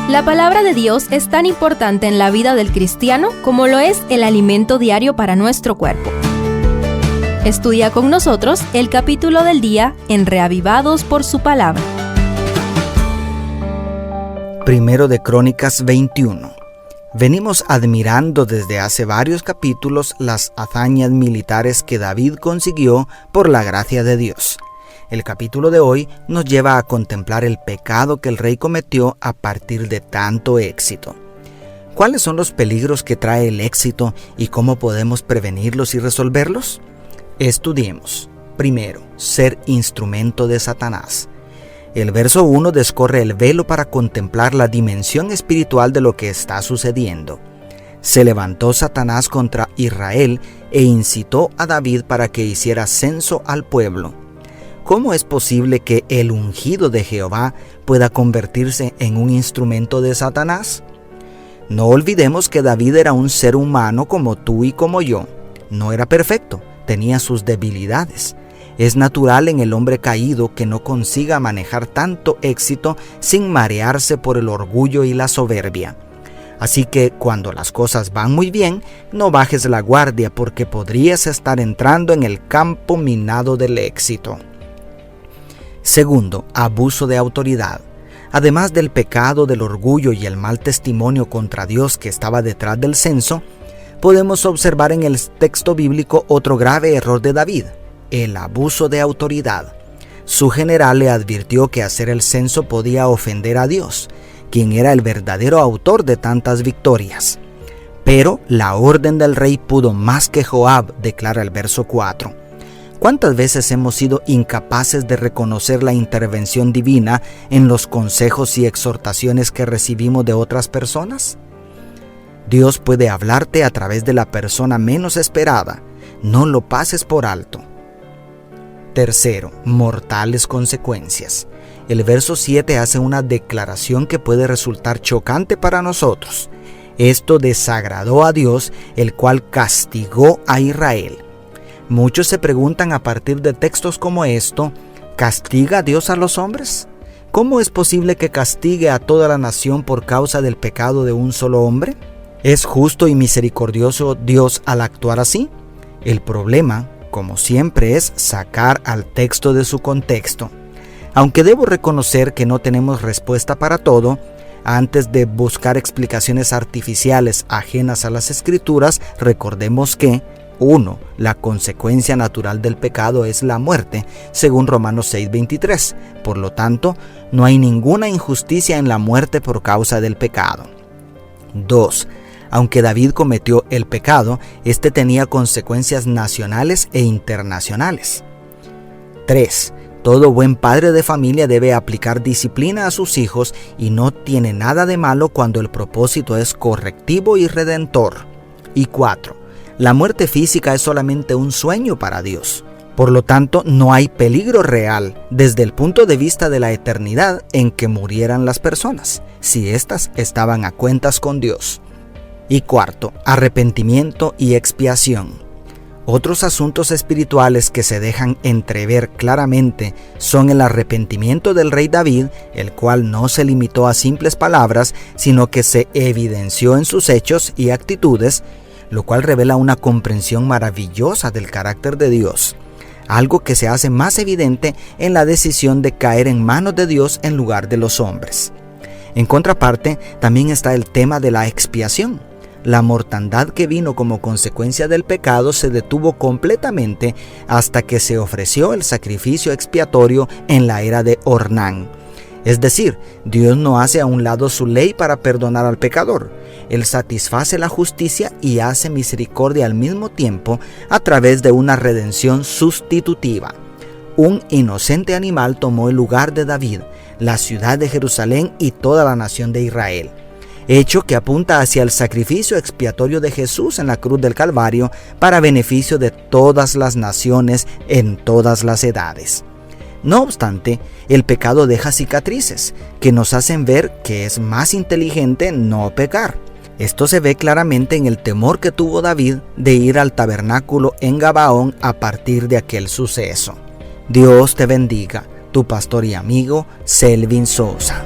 La palabra de Dios es tan importante en la vida del cristiano como lo es el alimento diario para nuestro cuerpo. Estudia con nosotros el capítulo del día en Reavivados por su palabra. Primero de Crónicas 21. Venimos admirando desde hace varios capítulos las hazañas militares que David consiguió por la gracia de Dios. El capítulo de hoy nos lleva a contemplar el pecado que el rey cometió a partir de tanto éxito. ¿Cuáles son los peligros que trae el éxito y cómo podemos prevenirlos y resolverlos? Estudiemos. Primero, ser instrumento de Satanás. El verso 1 descorre el velo para contemplar la dimensión espiritual de lo que está sucediendo. Se levantó Satanás contra Israel e incitó a David para que hiciera censo al pueblo. ¿Cómo es posible que el ungido de Jehová pueda convertirse en un instrumento de Satanás? No olvidemos que David era un ser humano como tú y como yo. No era perfecto, tenía sus debilidades. Es natural en el hombre caído que no consiga manejar tanto éxito sin marearse por el orgullo y la soberbia. Así que cuando las cosas van muy bien, no bajes la guardia porque podrías estar entrando en el campo minado del éxito. Segundo, abuso de autoridad. Además del pecado del orgullo y el mal testimonio contra Dios que estaba detrás del censo, podemos observar en el texto bíblico otro grave error de David, el abuso de autoridad. Su general le advirtió que hacer el censo podía ofender a Dios, quien era el verdadero autor de tantas victorias. Pero la orden del rey pudo más que Joab, declara el verso 4. ¿Cuántas veces hemos sido incapaces de reconocer la intervención divina en los consejos y exhortaciones que recibimos de otras personas? Dios puede hablarte a través de la persona menos esperada. No lo pases por alto. Tercero, mortales consecuencias. El verso 7 hace una declaración que puede resultar chocante para nosotros. Esto desagradó a Dios, el cual castigó a Israel. Muchos se preguntan a partir de textos como esto, ¿castiga Dios a los hombres? ¿Cómo es posible que castigue a toda la nación por causa del pecado de un solo hombre? ¿Es justo y misericordioso Dios al actuar así? El problema, como siempre, es sacar al texto de su contexto. Aunque debo reconocer que no tenemos respuesta para todo, antes de buscar explicaciones artificiales ajenas a las Escrituras, recordemos que 1. La consecuencia natural del pecado es la muerte, según Romanos 6:23. Por lo tanto, no hay ninguna injusticia en la muerte por causa del pecado. 2. Aunque David cometió el pecado, este tenía consecuencias nacionales e internacionales. 3. Todo buen padre de familia debe aplicar disciplina a sus hijos y no tiene nada de malo cuando el propósito es correctivo y redentor. Y 4. La muerte física es solamente un sueño para Dios. Por lo tanto, no hay peligro real desde el punto de vista de la eternidad en que murieran las personas, si éstas estaban a cuentas con Dios. Y 4. Arrepentimiento y expiación. Otros asuntos espirituales que se dejan entrever claramente son el arrepentimiento del rey David, el cual no se limitó a simples palabras, sino que se evidenció en sus hechos y actitudes, lo cual revela una comprensión maravillosa del carácter de Dios, algo que se hace más evidente en la decisión de caer en manos de Dios en lugar de los hombres. En contraparte, también está el tema de la expiación. La mortandad que vino como consecuencia del pecado se detuvo completamente hasta que se ofreció el sacrificio expiatorio en la era de Ornán. Es decir, Dios no hace a un lado su ley para perdonar al pecador. Él satisface la justicia y hace misericordia al mismo tiempo a través de una redención sustitutiva. Un inocente animal tomó el lugar de David, la ciudad de Jerusalén y toda la nación de Israel. Hecho que apunta hacia el sacrificio expiatorio de Jesús en la cruz del Calvario para beneficio de todas las naciones en todas las edades. No obstante, el pecado deja cicatrices que nos hacen ver que es más inteligente no pecar. Esto se ve claramente en el temor que tuvo David de ir al tabernáculo en Gabaón a partir de aquel suceso. Dios te bendiga, tu pastor y amigo Selvin Sosa.